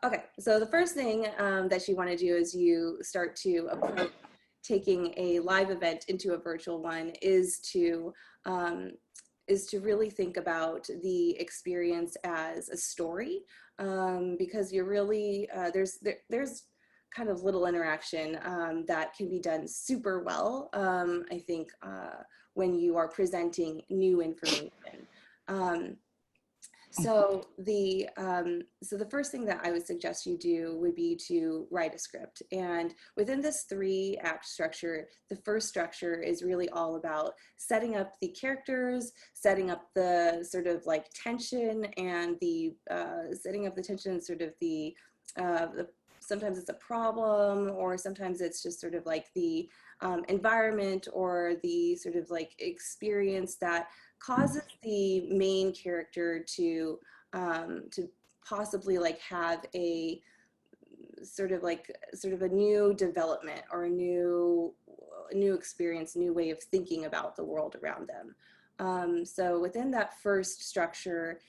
Okay, so the first thing that you want to do is you start to approach taking a live event into a virtual one um, is to really think about the experience as a story, because you're really there's kind of little interaction that can be done super well. I think when you are presenting new information. Um, so the first thing that I would suggest you do would be to write a script. And within this 3-act structure, the first structure is really all about setting up the characters, setting up the sort of like tension and the setting up the tension, sort of the sometimes it's a problem, or sometimes it's just sort of like the environment or the sort of like experience that causes the main character to possibly like have a sort of a new development or a new experience, new way of thinking about the world around them. So within that first structure,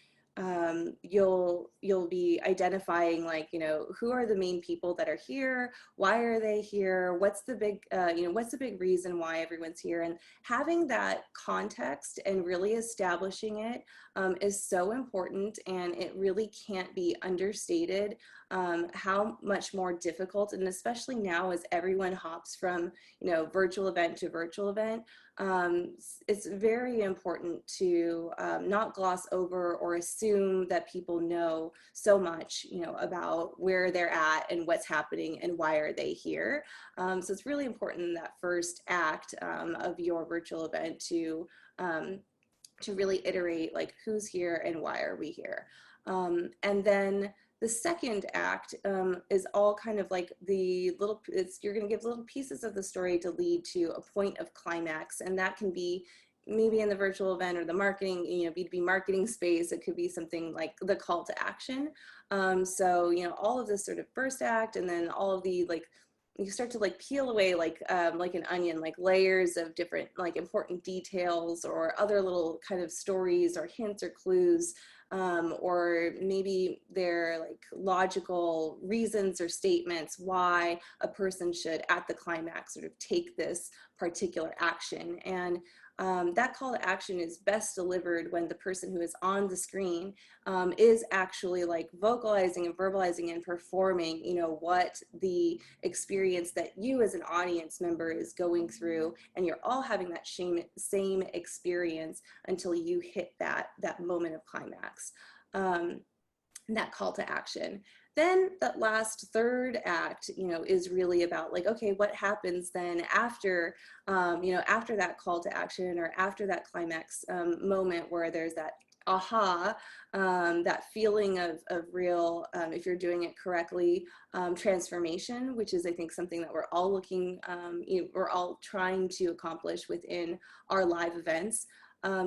you'll be identifying, like, you know, who are the main people that are here, why are they here, what's the big you know, what's the big reason why everyone's here, and having that context and really establishing it is so important, and it really can't be understated how much more difficult, and especially now as everyone hops from, you know, virtual event to virtual event, it's very important to not gloss over or assume that people know so much, you know, about where they're at and what's happening and why are they here. So it's really important in that first act of your virtual event to really iterate like who's here and why are we here. And then the second act is all kind of like the little, you're going to give little pieces of the story to lead to a point of climax. And that can be maybe in the virtual event or the marketing, you know, B2B marketing space. It could be something like the call to action. So, you know, all of this sort of first act, and then all of the like, you start to like peel away like an onion, like layers of different like important details or other little kind of stories or hints or clues, or maybe they're like logical reasons or statements why a person should at the climax sort of take this particular action. And that call to action is best delivered when the person who is on the screen is actually like vocalizing and verbalizing and performing, you know, what the experience that you as an audience member is going through, and you're all having that same experience until you hit that moment of climax, that call to action. Then that last third act, you know, is really about like, okay, what happens then after, you know, after that call to action or after that climax moment where there's that aha, that feeling of real, if you're doing it correctly, transformation, which is, I think, something that we're all looking, you know, we're all trying to accomplish within our live events.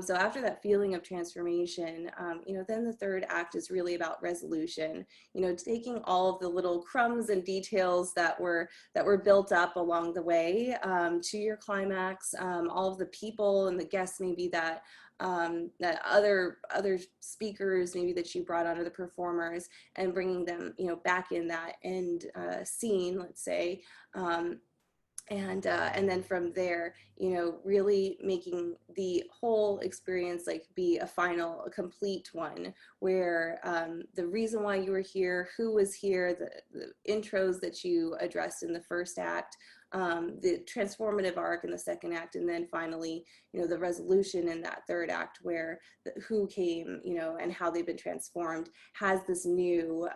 So after that feeling of transformation, you know, then the third act is really about resolution, you know, taking all of the little crumbs and details that were built up along the way to your climax, all of the people and the guests maybe that that other speakers maybe that you brought on, or the performers, and bringing them, you know, back in that end scene, let's say. And then from there, you know, really making the whole experience like be a complete one, where the reason why you were here, who was here, the intros that you addressed in the first act, the transformative arc in the second act, and then finally, you know, the resolution in that third act, where who came, you know, and how they've been transformed has this new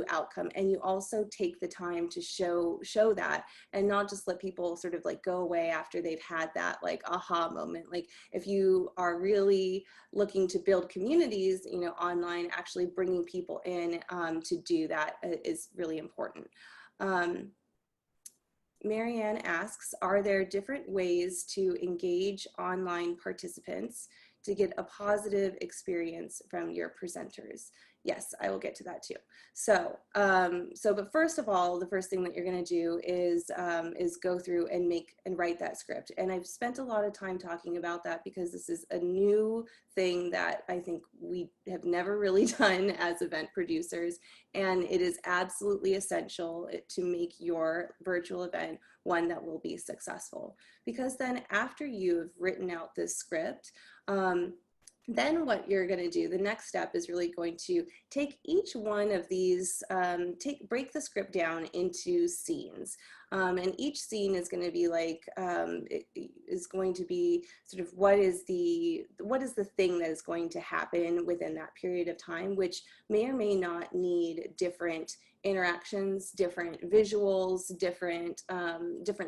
outcome. And you also take the time to show that, and not just let people sort of like go away after they've had that like aha moment. Like if you are really looking to build communities, you know, online, actually bringing people in to do that is really important. Marianne asks, are there different ways to engage online participants to get a positive experience from your presenters. Yes, I will get to that too. So, but first of all, the first thing that you're going to do is go through and make and write that script. And I've spent a lot of time talking about that because this is a new thing that I think we have never really done as event producers. And it is absolutely essential to make your virtual event one that will be successful. Because then after you've written out this script, then what you're going to do, the next step is really going to take each one of these, break the script down into scenes. And each scene is going to be like, it is going to be sort of what is the thing that is going to happen within that period of time, which may or may not need different interactions, different visuals, different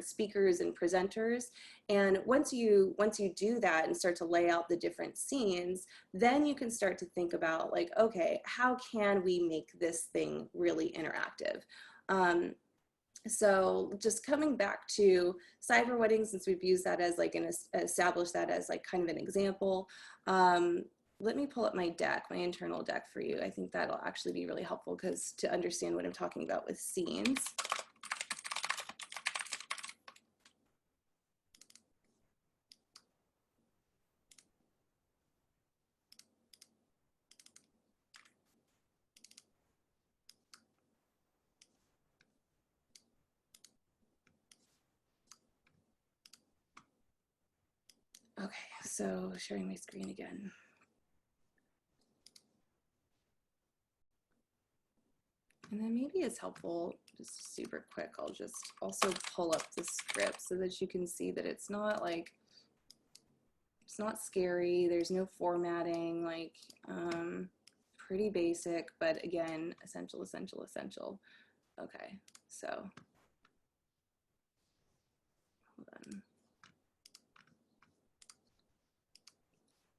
speakers and presenters. And once you do that and start to lay out the different scenes, then you can start to think about like, okay, how can we make this thing really interactive? So just coming back to cyber weddings, since we've used that as like established that as like kind of an example, let me pull up my deck, my internal deck for you. I think that'll actually be really helpful because to understand what I'm talking about with scenes. Okay, so sharing my screen again. And then maybe it's helpful, just super quick, I'll just also pull up the script so that you can see that it's not like, it's not scary, there's no formatting, like pretty basic, but again, essential, essential, essential. Okay, so hold on.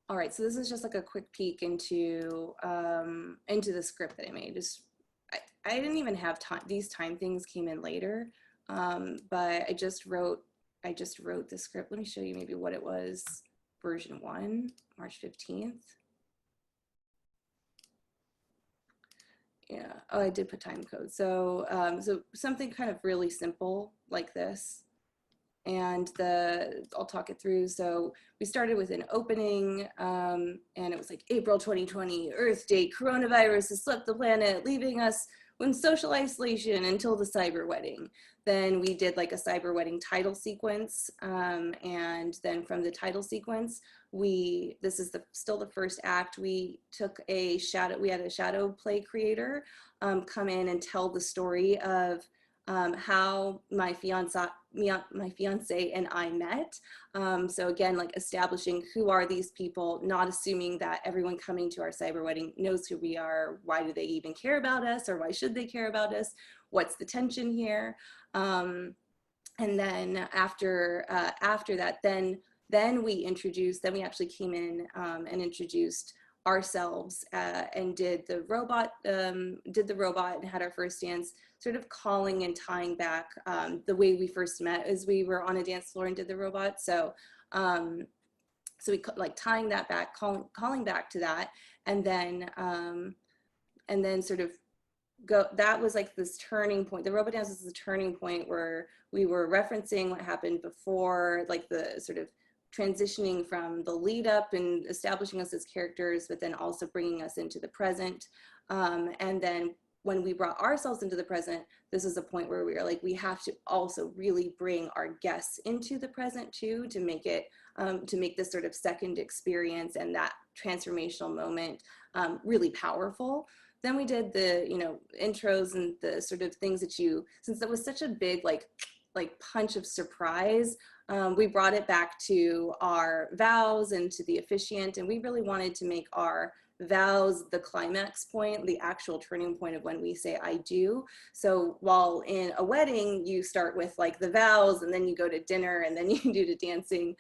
All right, so this is just like a quick peek into the script that I made. I didn't even have time, these time things came in later, but I just wrote the script. Let me show you maybe what it was, version 1, March 15th. Yeah, oh, I did put time code. So, so something kind of really simple like this. And I'll talk it through. So we started with an opening, and it was like April 2020, Earth Day, coronavirus has swept the planet, leaving us in social isolation until the cyber wedding. Then we did like a cyber wedding title sequence, and then from the title sequence, this is still the first act. We took we had a shadow play creator come in and tell the story of how my fiance and I met. So again, like establishing who are these people, not assuming that everyone coming to our cyber wedding knows who we are. Why do they even care about us, or why should they care about us? What's the tension here? And then after that, then we actually came in and introduced ourselves and did the robot and had our first dance, sort of calling and tying back the way we first met as we were on a dance floor and did the robot. So so we like tying that back, calling back to that, and then sort of that was like this turning point. The robot dance was the turning point where we were referencing what happened before, like the sort of transitioning from the lead up and establishing us as characters, but then also bringing us into the present. And then when we brought ourselves into the present, this is a point where we were like, we have to also really bring our guests into the present too, to make it, to make this sort of second experience and that transformational moment really powerful. Then we did the, intros and the sort of things that since that was such a big like punch of surprise, we brought it back to our vows and to the officiant, and we really wanted to make our vows the climax point, the actual turning point of when we say I do. So while in a wedding you start with like the vows and then you go to dinner and then you do the dancing,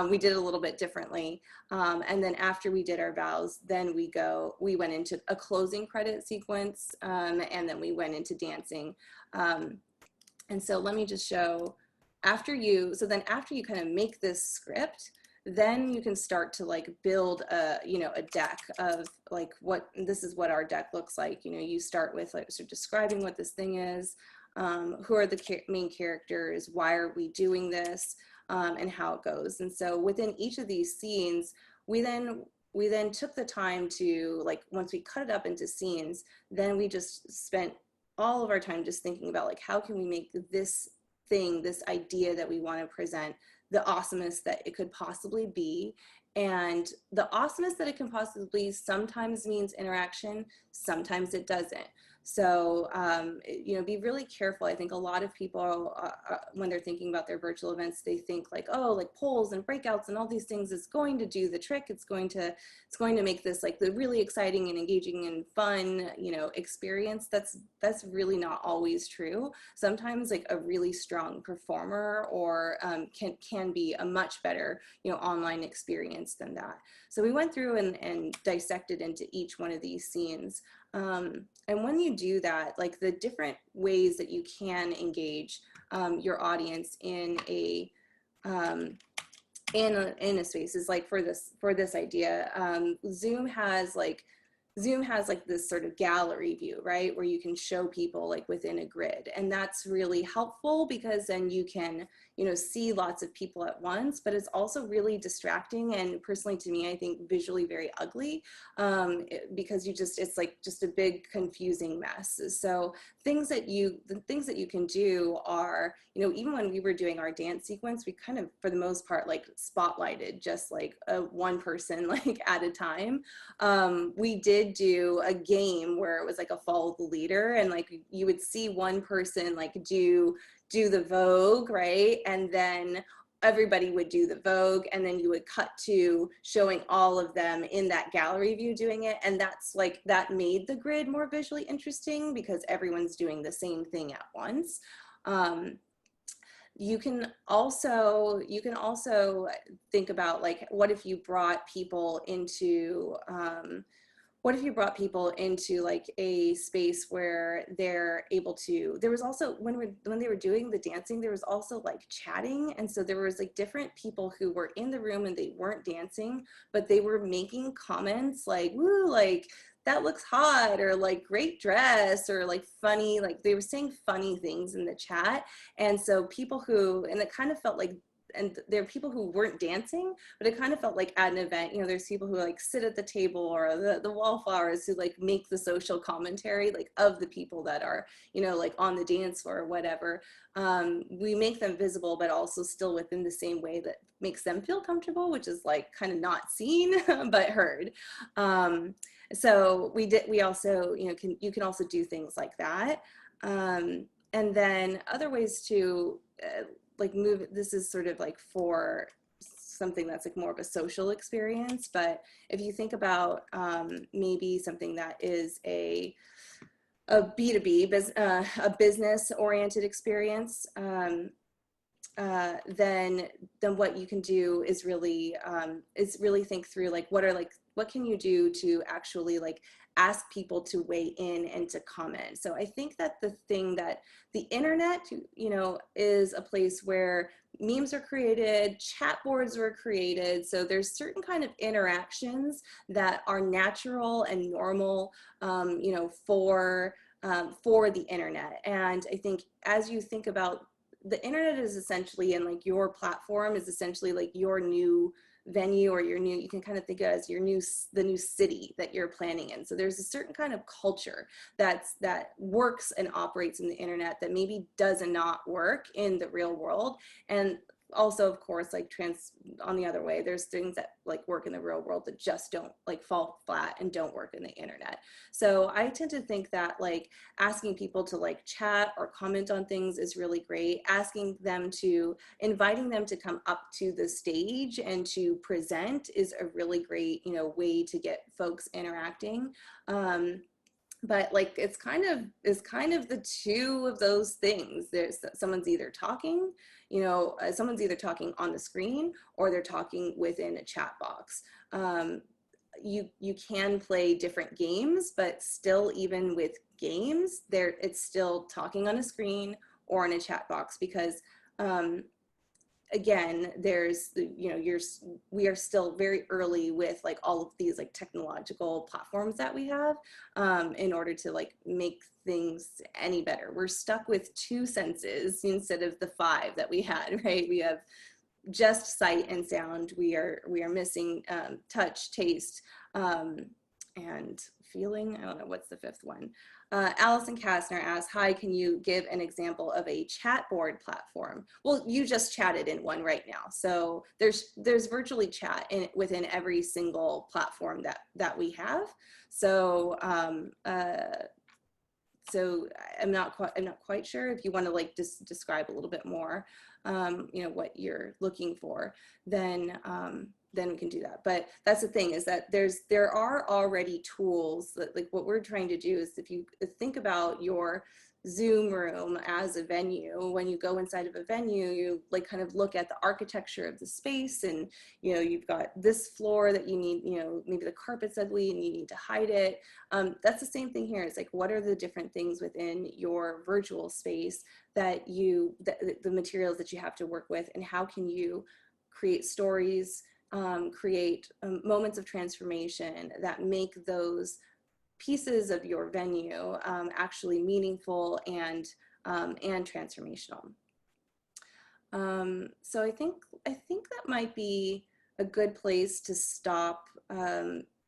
we did it a little bit differently. And then after we did our vows, then we went into a closing credit sequence, and then we went into dancing. And so let me just show, after you kind of make this script, then you can start to like build a, you know, a deck of like this is what our deck looks like. You know, you start with like sort of describing what this thing is, who are the main characters, why are we doing this, and how it goes. And so within each of these scenes, we then took the time to, like, once we cut it up into scenes, then we just spent all of our time just thinking about like, how can we make this thing, this idea that we want to present, the awesomest that it could possibly be. And the awesomest that it can possibly be sometimes means interaction, sometimes it doesn't. So, you know, be really careful. I think a lot of people, when they're thinking about their virtual events, they think like, oh, like polls and breakouts and all these things is going to do the trick. It's going to make this like the really exciting and engaging and fun, you know, experience. That's really not always true. Sometimes like a really strong performer or can be a much better, you know, online experience than that. So we went through and dissected into each one of these scenes. And when you do that, like the different ways that you can engage your audience in a space is like for this idea, Zoom has like this sort of gallery view, right? Where you can show people like within a grid. And that's really helpful because then you can, you know, see lots of people at once, but it's also really distracting. And personally to me, I think visually very ugly because it's like just a big confusing mess. So the things that you can do are, you know, even when we were doing our dance sequence, we kind of, for the most part, like spotlighted just like one person like at a time. We did do a game where it was like a follow the leader, and like you would see one person like do the Vogue, right? And then everybody would do the Vogue, and then you would cut to showing all of them in that gallery view doing it. And that's like, that made the grid more visually interesting because everyone's doing the same thing at once. You can also think about like, what if you brought people into like a space where they're able to, there was also, when they were doing the dancing, there was also like chatting. And so there was like different people who were in the room and they weren't dancing, but they were making comments like, woo, like that looks hot, or like great dress, or like funny, like they were saying funny things in the chat. And so people who, and it kind of felt like, and there are people who weren't dancing, but it kind of felt like at an event, you know, there's people who like sit at the table, or the wallflowers who like make the social commentary like of the people that are, you know, like on the dance floor or whatever. We make them visible, but also still within the same way that makes them feel comfortable, which is like kind of not seen, but heard. So we also, you know, you can also do things like that. And then other ways to, like move, this is sort of like for something that's like more of a social experience, but if you think about maybe something that is a B2B, a business oriented experience, then what you can do is really think through like, what can you do to actually like ask people to weigh in and to comment. So I think that the thing that the internet, you know, is a place where memes are created, chat boards were created. So there's certain kind of interactions that are natural and normal, you know, for the internet. And I think as you think about the internet is essentially, and like your platform is essentially like your new venue, or your new, you can kind of think of it as your the new city that you're planning in. So there's a certain kind of culture that works and operates in the internet that maybe does not work in the real world. And also, of course, like on the other way, there's things that like work in the real world that just don't, like fall flat and don't work in the internet. So I tend to think that like asking people to like chat or comment on things is really great. Inviting them to come up to the stage and to present is a really great, you know, way to get folks interacting. But like it's kind of the two of those things. There's someone's either talking, you know, someone's either talking on the screen or they're talking within a chat box. You can play different games, but still, even with games, it's still talking on a screen or in a chat box, because again, there's, we are still very early with like all of these like technological platforms that we have in order to like make things any better. We're stuck with 2 senses instead of the 5 that we had, right? We have just sight and sound. We are missing touch, taste, and feeling. I don't know what's the 5th one. Allison Kastner asks, hi, can you give an example of a chat board platform? Well, you just chatted in one right now. So there's virtually chat within every single platform that we have. So so I'm not quite sure if you want to like just describe a little bit more, what you're looking for, then we can do that. But that's the thing, is that there are already tools that, like, what we're trying to do is, if you think about your Zoom room as a venue, when you go inside of a venue, you like kind of look at the architecture of the space, and you've got this floor that you need, maybe the carpet's ugly and you need to hide it. That's the same thing here. It's like, what are the different things within your virtual space that the materials that you have to work with, and how can you create stories, create moments of transformation that make those pieces of your venue actually meaningful and transformational. So I think that might be a good place to stop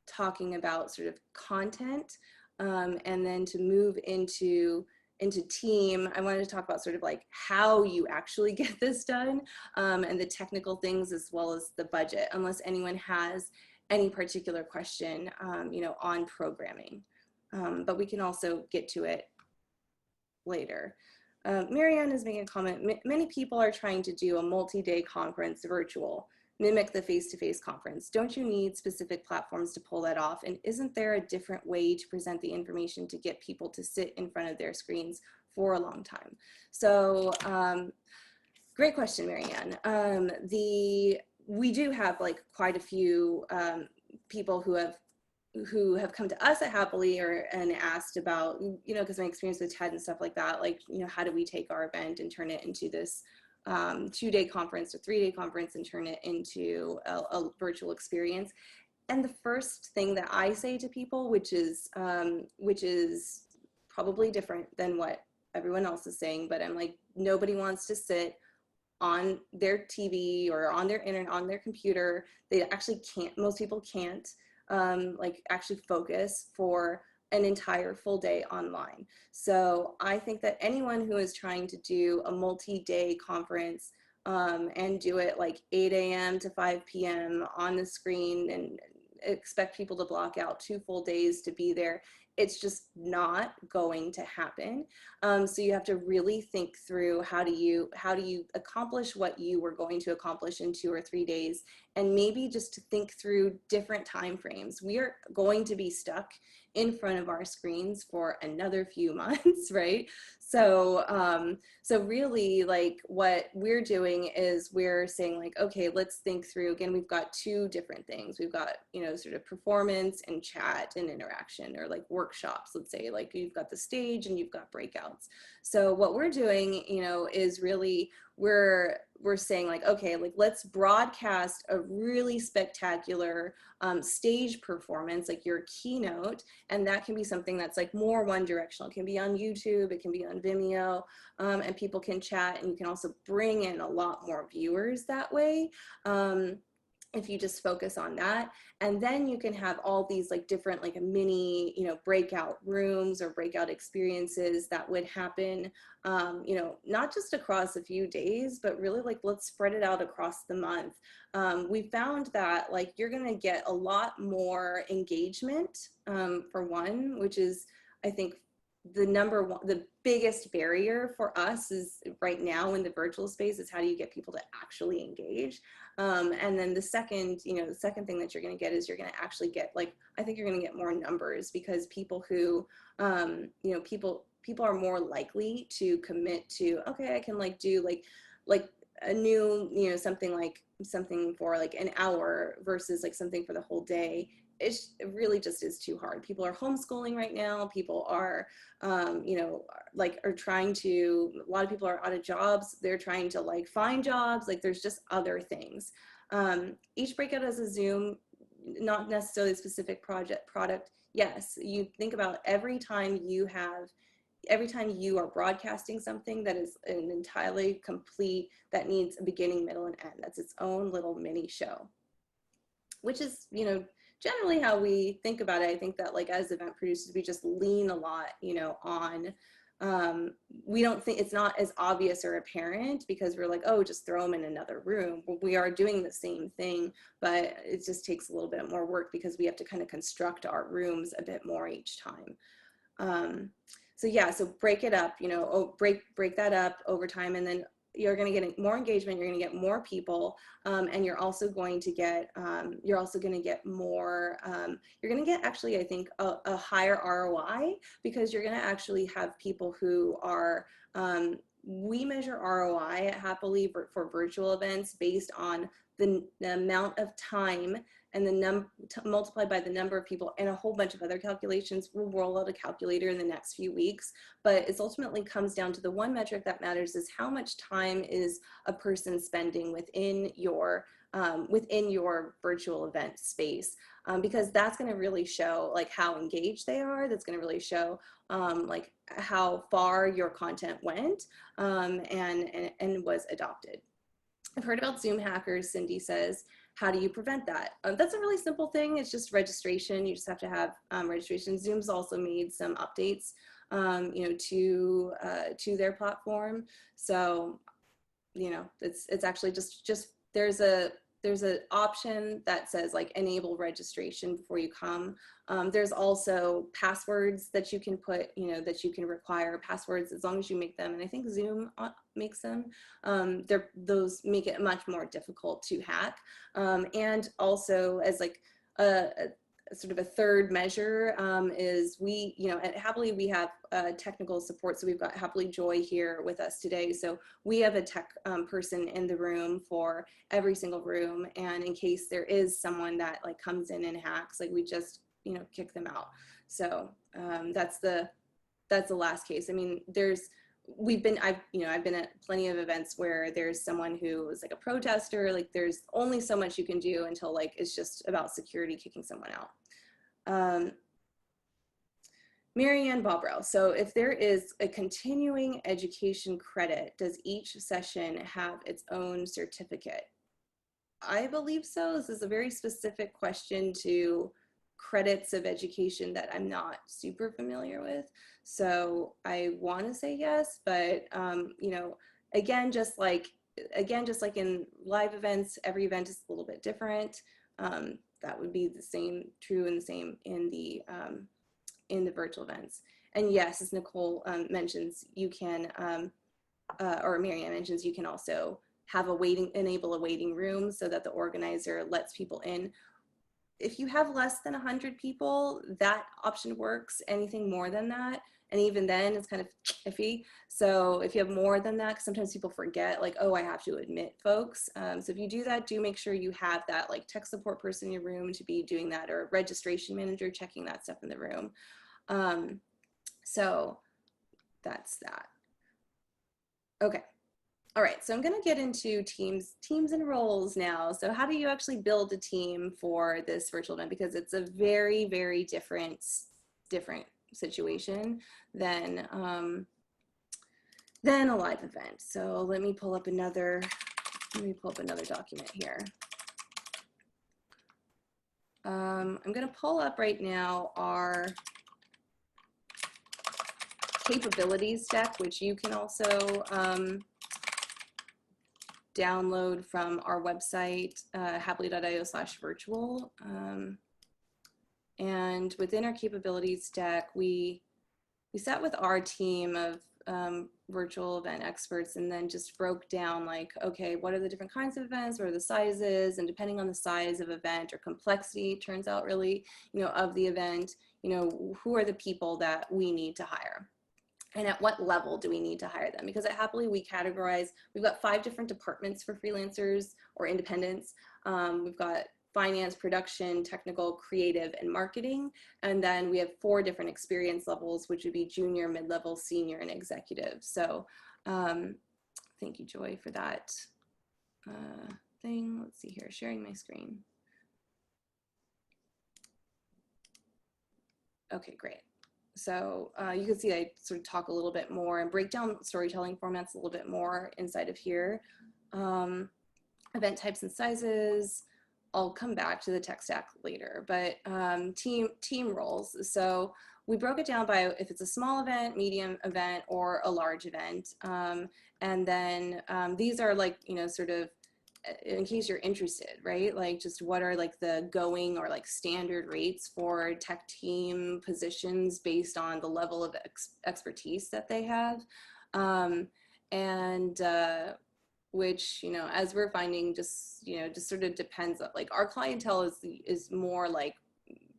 talking about sort of content, and then to move into team. I wanted to talk about sort of like how you actually get this done, and the technical things, as well as the budget, unless anyone has any particular question, on programming. But we can also get to it later. Marianne is making a comment. Many people are trying to do a multi-day conference virtual, mimic the face-to-face conference. Don't you need specific platforms to pull that off? And isn't there a different way to present the information to get people to sit in front of their screens for a long time? So great question, Marianne. We do have like quite a few people who have come to us at Happily and asked about, because my experience with TED and stuff like that, like, how do we take our event and turn it into this 2-day conference or 3-day conference and turn it into a virtual experience? And the first thing that I say to people, which is probably different than what everyone else is saying, but I'm like, nobody wants to sit on their TV or on their internet, on their computer. They actually can't, most people can't like actually focus for an entire full day online. So I think that anyone who is trying to do a multi-day conference and do it like 8 a.m. to 5 p.m. on the screen and expect people to block out 2 full days to be there, it's just not going to happen. So you have to really think through how do you accomplish what you were going to accomplish in 2 or 3 days, and maybe just to think through different time frames. We are going to be stuck in front of our screens for another few months, right? So so really, like, what we're doing is we're saying like, okay, let's think through, again, we've got 2 different things. We've got, sort of performance and chat and interaction, or like workshops, let's say, like you've got the stage and you've got breakouts. So what we're doing, is really, we're saying like, okay, like let's broadcast a really spectacular stage performance, like your keynote. And that can be something that's like more one directional. It can be on YouTube, it can be on Vimeo, and people can chat, and you can also bring in a lot more viewers that way. If you just focus on that. And then you can have all these like different, like a mini, breakout rooms or breakout experiences that would happen, not just across a few days, but really like, let's spread it out across the month. We found that like, you're gonna get a lot more engagement, for one, which is, I think, the biggest barrier for us is right now in the virtual space is how do you get people to actually engage? And then the second thing that you're going to get is you're going to actually get, like, I think you're going to get more numbers, because people who, people are more likely to commit to, okay, I can like do like a new, something for like an hour versus like something for the whole day. it really just is too hard. People are homeschooling right now. People are, you know, like are trying to, a lot of people are out of jobs. They're trying to like find jobs. Like there's just other things. Each breakout has a Zoom, not necessarily a specific product. Yes, you think about every time you are broadcasting something that is an entirely complete, that needs a beginning, middle, and end. That's its own little mini show, which is, you know, generally how we think about it. I think that like as event producers, we just lean a lot, you know, on, we don't think, it's not as obvious or apparent because we're like, oh, just throw them in another room. Well, we are doing the same thing, but it just takes a little bit more work because we have to kind of construct our rooms a bit more each time. So yeah, so break it up, you know, break that up over time, and then you're going to get more engagement, you're going to get more people, and you're also going to get more, you're going to get actually, I think, a higher ROI, because you're going to actually have people who are, we measure ROI at Happily for virtual events based on the amount of time and the multiplied by the number of people and a whole bunch of other calculations. We'll roll out a calculator in the next few weeks, but it ultimately comes down to the one metric that matters is how much time is a person spending within your virtual event space, because that's going to really show like how engaged they are. That's going to really show like how far your content went and was adopted. I've heard about Zoom hackers, Cindy says. How do you prevent that? That's a really simple thing. It's just registration. You just have to have registration. Zoom's also made some updates, you know, to their platform. So, you know, it's actually just there's an option that says like enable registration before you come. There's also passwords that you can put, you know, that you can require passwords as long as you make them. And I think Zoom makes them. Those make it much more difficult to hack. And also as like a sort of a third measure is we, you know, at Happily we have technical support. So we've got Happily Joy here with us today. So we have a tech person in the room for every single room. And in case there is someone that like comes in and hacks, like we just, you know, kick them out. So that's the last case. I mean, I've been at plenty of events where there's someone who is like a protester, like there's only so much you can do until like it's just about security kicking someone out. Marianne Bobrell, so if there is a continuing education credit, does each session have its own certificate? I believe so. This is a very specific question to credits of education that I'm not super familiar with. So I want to say yes, but you know, again, just like in live events, every event is a little bit different. That would be the same true and the same in the virtual events. And yes, as Nicole mentions, you can, or Marianne mentions, you can also have enable a waiting room so that the organizer lets people in. If you have less than 100 people, that option works. Anything more than that, and even then it's kind of iffy. So if you have more than that, 'cause sometimes people forget like, oh, I have to admit folks. So if you do that, do make sure you have that like tech support person in your room to be doing that, or a registration manager checking that stuff in the room. So that's that. Okay. All right, so I'm going to get into teams and roles now. So how do you actually build a team for this virtual event? Because it's a very, very different situation than a live event. So let me pull up another document here. I'm going to pull up right now our capabilities deck, which you can also download from our website, happily.io/virtual. And within our capabilities deck, we sat with our team of virtual event experts and then just broke down like, okay, what are the different kinds of events, what are the sizes, and depending on the size of event or complexity, turns out really, you know, of the event, you know, who are the people that we need to hire? And at what level do we need to hire them? Because at Happily, we categorize, we've got 5 different departments for freelancers or independents. We've got finance, production, technical, creative, and marketing. And then we have 4 different experience levels, which would be junior, mid-level, senior, and executive. So thank you, Joy, for that thing. Let's see here, sharing my screen. Okay, great. So you can see I sort of talk a little bit more and break down storytelling formats a little bit more inside of here. Event types and sizes. I'll come back to the tech stack later, but team roles. So we broke it down by if it's a small event, medium event, or a large event. And then these are like, you know, sort of in case you're interested, right? Like just what are like the going or like standard rates for tech team positions based on the level of expertise that they have. Which, you know, as we're finding, just, you know, just sort of depends on, like, our clientele is more like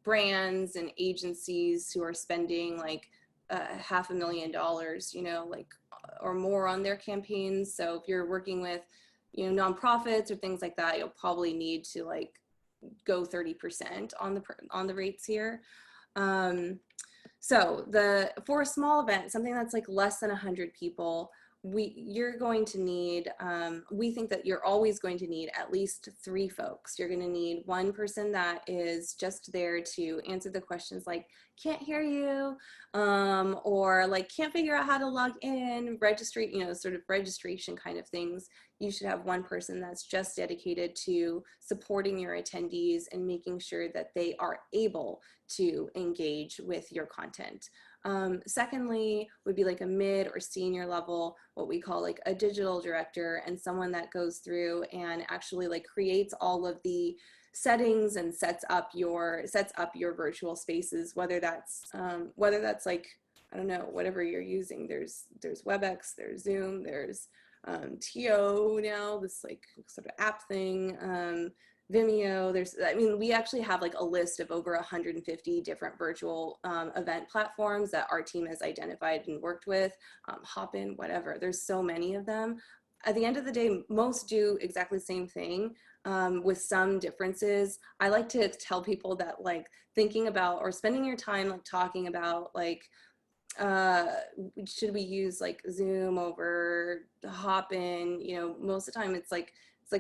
brands and agencies who are spending like $500,000, you know, like, or more on their campaigns. So if you're working with, you know, nonprofits or things like that, you'll probably need to like go 30% on the rates here. So for a small event, something that's like less than 100 people, you're going to need, we think that you're always going to need at least 3 folks. You're going to need one person that is just there to answer the questions like, can't hear you, or like, can't figure out how to log in, register, you know, sort of registration kind of things. You should have one person that's just dedicated to supporting your attendees and making sure that they are able to engage with your content. Secondly, would be like a mid or senior level, what we call like a digital director, and someone that goes through and actually like creates all of the settings and sets up your virtual spaces, whether that's like, I don't know, whatever you're using. There's WebEx, there's Zoom, there's TO now, this like sort of app thing. Vimeo, I mean, we actually have like a list of over 150 different virtual event platforms that our team has identified and worked with, Hopin, whatever. There's so many of them. At the end of the day, most do exactly the same thing with some differences. I like to tell people that like thinking about or spending your time like talking about like, should we use like Zoom over Hopin? You know, most of the time it's like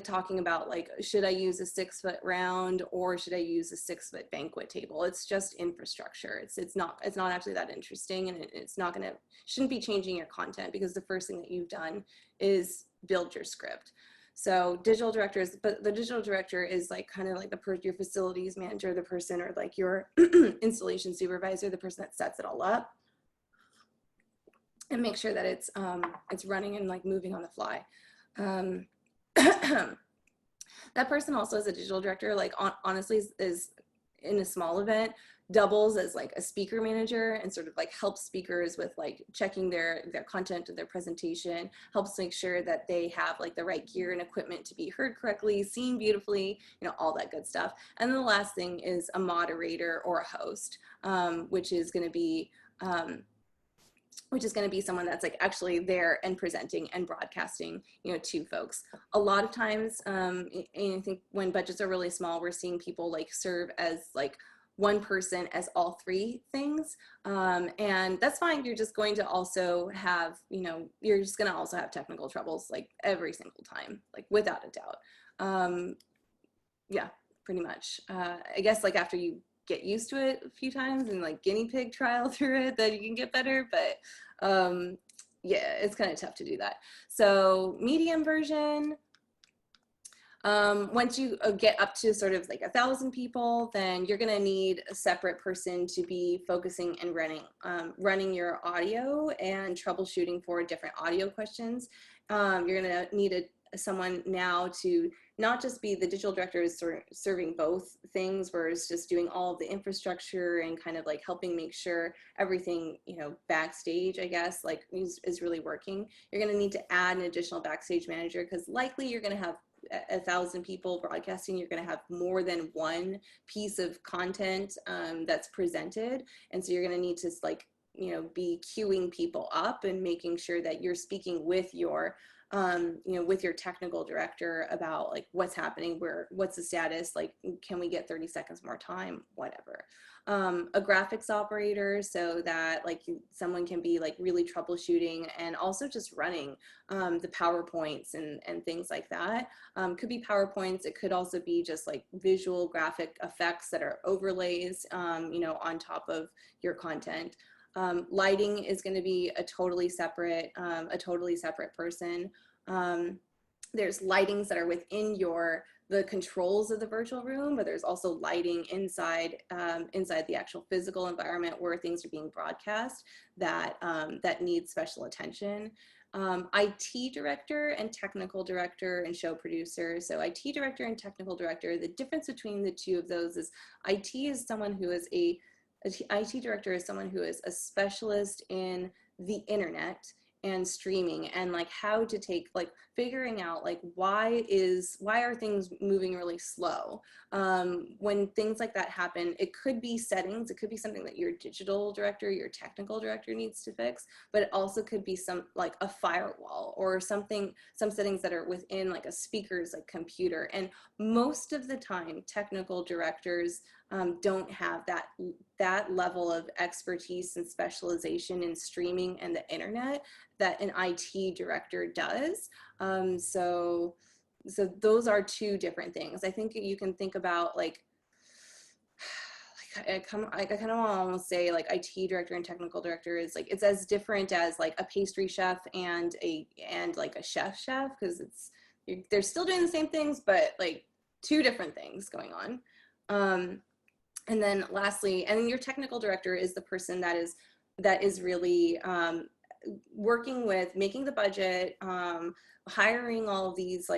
talking about like, should I use a 6-foot round or should I use a 6-foot banquet table? It's just infrastructure. It's not actually that interesting, and it's not gonna, shouldn't be changing your content, because the first thing that you've done is build your script. So digital directors, but the digital director is like kind of like your facilities manager, the person, or like your installation supervisor, the person that sets it all up and make sure that it's running and like moving on the fly. That person also, as a digital director, like honestly is in a small event, doubles as like a speaker manager and sort of like helps speakers with like checking their content and their presentation, helps make sure that they have like the right gear and equipment to be heard correctly, seen beautifully, you know, all that good stuff. And then the last thing is a moderator or a host, which is going to be someone that's like actually there and presenting and broadcasting, you know, to folks. A lot of times, and I think when budgets are really small, we're seeing people like serve as like one person as all 3 things. And that's fine. You're just going to also have, you know, you're just going to also have technical troubles like every single time, like without a doubt. Yeah, pretty much. I guess like after you get used to it a few times and like guinea pig trial through it, then you can get better, but yeah, it's kind of tough to do that. So medium version, once you get up to sort of like 1,000 people, then you're going to need a separate person to be focusing and running your audio and troubleshooting for different audio questions. You're going to need someone now to not just be the digital director is sort of serving both things, where it's just doing all of the infrastructure and kind of like helping make sure everything, you know, backstage, I guess, like is really working. You're going to need to add an additional backstage manager, because likely you're going to have 1,000 people broadcasting. You're going to have more than one piece of content that's presented, and so you're going to need to like be queuing people up and making sure that you're speaking with your with your technical director about like what's happening, what's the status, like can we get 30 seconds more time, whatever. A graphics operator, so that like someone can be like really troubleshooting and also just running the PowerPoints and things like that. Could be PowerPoints. It could also be just like visual graphic effects that are overlays, on top of your content. Lighting is going to be a totally separate person. There's lightings that are within the controls of the virtual room, but there's also lighting inside the actual physical environment where things are being broadcast that needs special attention. IT director and technical director and show producer. So IT director and technical director, the difference between the two of those is IT is someone who is IT director is someone who is a specialist in the internet and streaming and like how to take like figuring out like why are things moving really slow. When things like that happen, it could be settings, it could be something that your digital director, your technical director needs to fix, but it also could be some like a firewall or some settings that are within like a speaker's like computer. And most of the time technical directors don't have that level of expertise and specialization in streaming and the internet that an IT director does. So those are two different things. I think you can think about like I kind of want to almost say like IT director and technical director is like, it's as different as like a pastry chef and like a chef, because they're still doing the same things, but like two different things going on. And then lastly, and then your technical director is the person that is really working with making the budget, hiring all these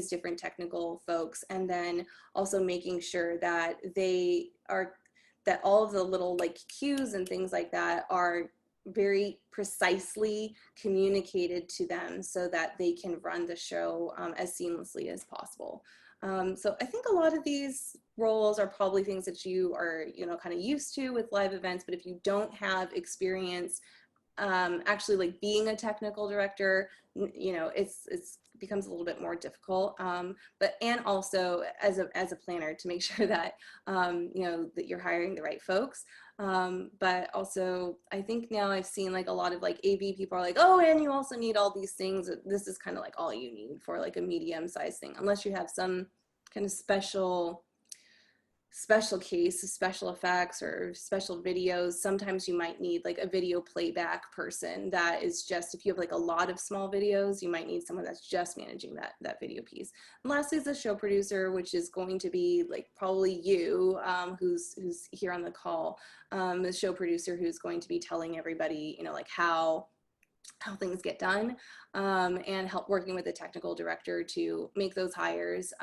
different technical folks, and then also making sure that that all of the little like cues and things like that are very precisely communicated to them so that they can run the show as seamlessly as possible. So I think a lot of these roles are probably things that you are, kind of used to with live events, but if you don't have experience actually like being a technical director, it's becomes a little bit more difficult. And also as a planner to make sure that, that you're hiring the right folks. But also I think now I've seen like a lot of like AV people are like, oh, and you also need all these things. This is kind of like all you need for like a medium-sized thing, unless you have some kind of special case, special effects or special videos. Sometimes you might need like a video playback person that is just, if you have like a lot of small videos, you might need someone that's just managing that video piece. And lastly is the show producer, which is going to be like probably you, who's here on the call, the show producer who's going to be telling everybody, like how things get done, and help working with the technical director to make those hires,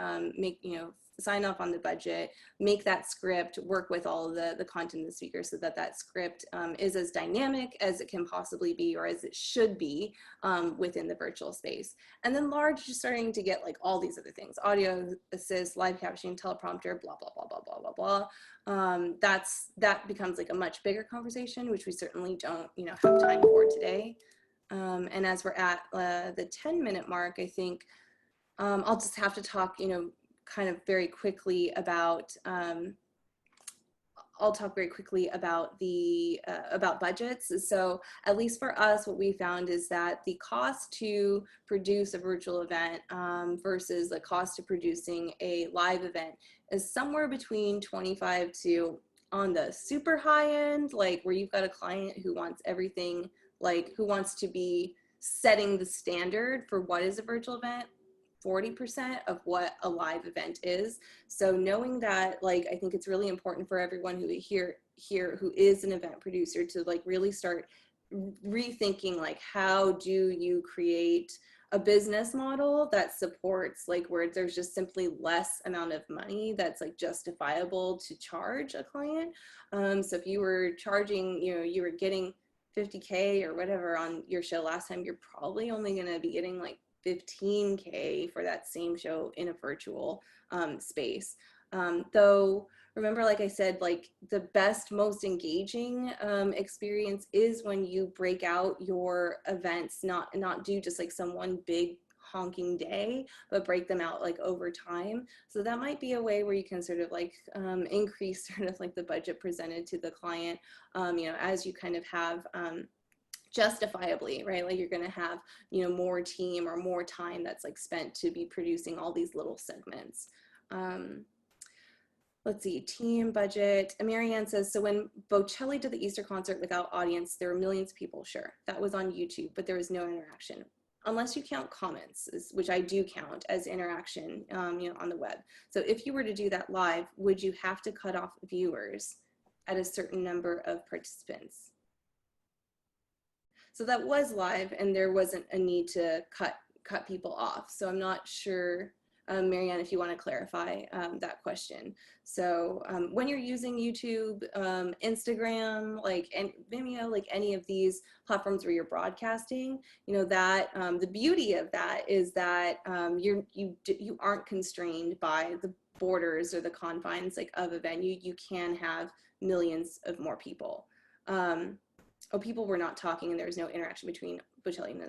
sign off on the budget, make that script, work with all of the content and the speakers so that script is as dynamic as it can possibly be, or as it should be within the virtual space. And then large, just starting to get like all these other things, audio assist, live captioning, teleprompter, blah, blah, blah, blah, blah, blah, blah. That becomes like a much bigger conversation, which we certainly don't, have time for today. And as we're at the 10-minute mark, I think I'll just have to talk, kind of very quickly about, I'll talk very quickly about about budgets. So at least for us, what we found is that the cost to produce a virtual event versus the cost of producing a live event is somewhere between 25 to, on the super high end, like where you've got a client who wants everything, like who wants to be setting the standard for what is a virtual event, 40% of what a live event is. So knowing that, like, I think it's really important for everyone who here who is an event producer to like really start rethinking, like, how do you create a business model that supports, like, where there's just simply less amount of money that's like justifiable to charge a client. So if you were charging, you were getting 50K or whatever on your show last time, you're probably only going to be getting like 15K for that same show in a virtual space. Though remember, like I said, like the best, most engaging experience is when you break out your events, not do just like some one big honking day, but break them out like over time. So that might be a way where you can sort of like increase sort of like the budget presented to the client, you know, as you kind of have justifiably, right? Like you're going to have, you know, more team or more time that's like spent to be producing all these little segments. Let's see, team budget. And Marianne says, so when Bocelli did the Easter concert without audience, there were millions of people. Sure, that was on YouTube, but there was no interaction. Unless you count comments, which I do count as interaction, you know, on the web. So if you were to do that live, would you have to cut off viewers at a certain number of participants? So that was live, and there wasn't a need to cut people off. So I'm not sure, Marianne, if you want to clarify that question. So when you're using YouTube, Instagram, like, and Vimeo, like any of these platforms where you're broadcasting, you know, that the beauty of that is that you aren't constrained by the borders or the confines like of a venue. You can have millions of more people. Oh, people were not talking and there was no interaction between Bocelli and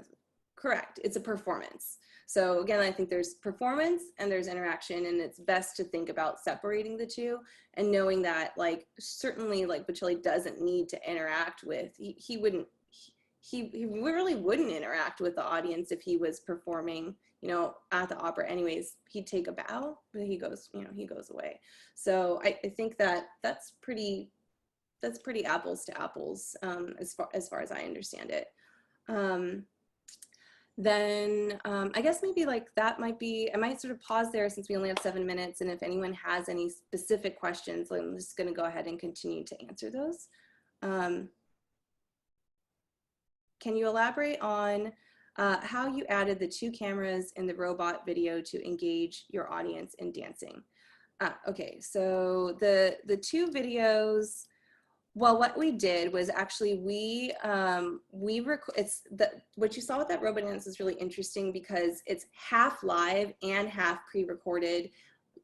correct. It's a performance. So again, I think there's performance and there's interaction, and it's best to think about separating the two and knowing that, like, certainly like Bocelli doesn't need to interact with, he really wouldn't interact with the audience if he was performing, you know, at the opera anyways. He'd take a bow, but he goes, you know, he goes away. So I think that that's pretty apples to apples as far as I understand it. Then I guess maybe like that might be, I might sort of pause there since we only have 7 minutes, and if anyone has any specific questions, I'm just going to go ahead and continue to answer those. Can you elaborate on how you added the 2 cameras in the robot video to engage your audience in dancing? Okay, so the 2 videos, well, what we did was actually what you saw with that robot dance is really interesting because it's half live and half pre-recorded,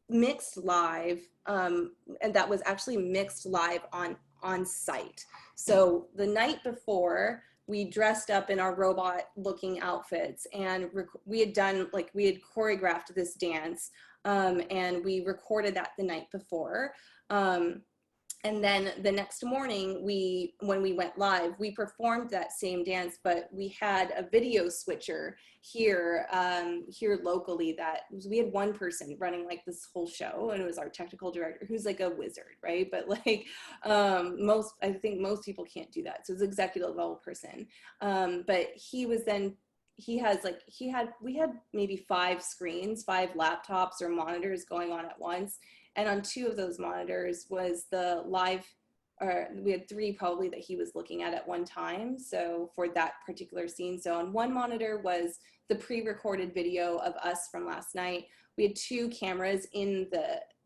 mixed live, and that was actually mixed live on site. So the night before, we dressed up in our robot looking outfits, and we had choreographed this dance, and we recorded that the night before. And then the next morning, when we went live, we performed that same dance, but we had a video switcher here locally that we had one person running like this whole show, and it was our technical director, who's like a wizard, right? But like I think most people can't do that. So it's an executive level person. But we had maybe 5 screens, 5 laptops or monitors going on at once. And on 2 of those monitors was the live, or we had 3 probably that he was looking at one time. So for that particular scene. So on one monitor was the pre-recorded video of us from last night. We had 2 cameras in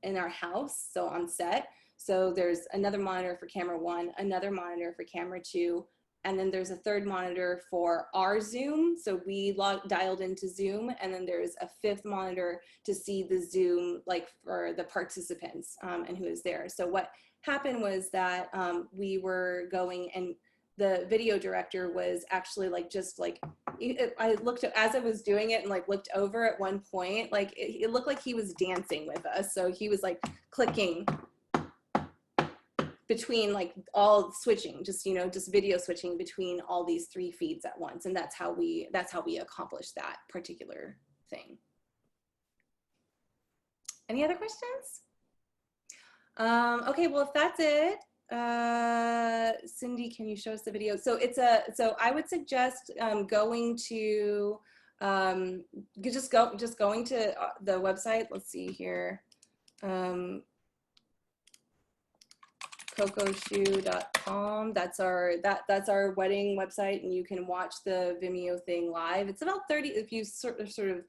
our house, so on set. So there's another monitor for camera 1, another monitor for camera 2, and then there's a 3rd monitor for our Zoom. So we dialed into Zoom, and then there's a 5th monitor to see the Zoom, like for the participants and who is there. So what happened was that we were going, and the video director was actually like, I looked at, as I was doing it, and like looked over at one point, like it looked like he was dancing with us. So he was like clicking between like all switching, just video switching between all these 3 feeds at once. And that's how we accomplished that particular thing. Any other questions? Okay, well, if that's it, Cindy, can you show us the video? So so I would suggest going to, just going to the website. Let's see here. cocoshoe.com. That's our wedding website, and you can watch the Vimeo thing live. It's about 30, if you sort of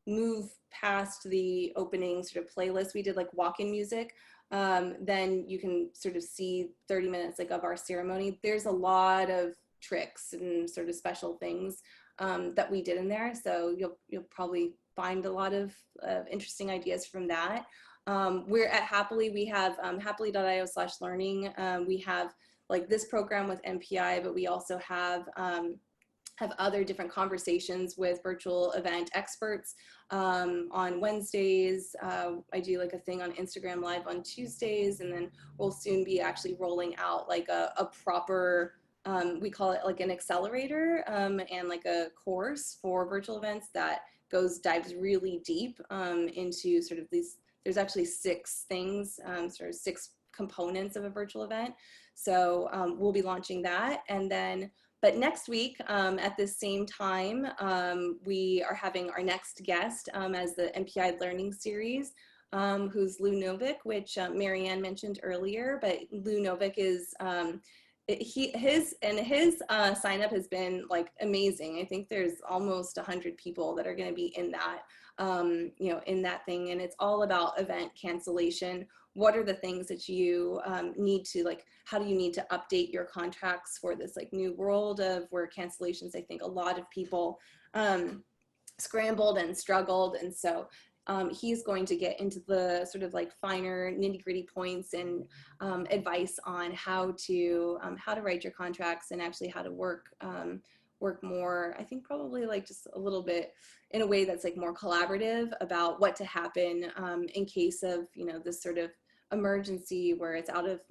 move past the opening sort of playlist, we did like walk-in music, then you can sort of see 30 minutes like of our ceremony. There's a lot of tricks and sort of special things that we did in there, so you'll probably find a lot of interesting ideas from that. We're at Happily, we have happily.io/learning. We have like this program with MPI, but we also have other different conversations with virtual event experts on Wednesdays. I do like a thing on Instagram Live on Tuesdays, and then we'll soon be actually rolling out like a proper, we call it like an accelerator and like a course for virtual events that dives really deep into sort of these, there's actually 6 things, sort of 6 components of a virtual event. So we'll be launching that. And then, but next week at this same time, we are having our next guest as the MPI Learning Series, who's Lou Novick, which Marianne mentioned earlier, but Lou Novick is, his sign up has been like amazing. I think there's almost 100 people that are going to be in that, you know, in that thing. And it's all about event cancellation. What are the things that you need to, like, how do you need to update your contracts for this like new world of where cancellations, I think a lot of people scrambled and struggled. And so he's going to get into the sort of like finer nitty-gritty points and advice on how to write your contracts and actually how to work more, I think probably like just a little bit in a way that's like more collaborative about what to happen in case of, you know, this sort of emergency where it's out of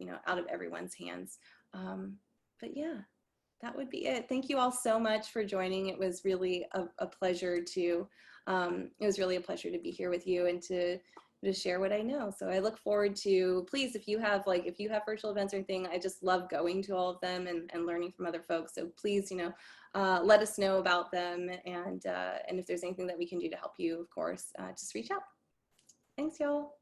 everyone's hands. But yeah, that would be it. Thank you all so much for joining. It was really a pleasure to, be here with you and to share what I know. So I look forward to, please, if you have virtual events or anything, I just love going to all of them and learning from other folks. So please, you know, let us know about them. And if there's anything that we can do to help you, of course, just reach out. Thanks, y'all.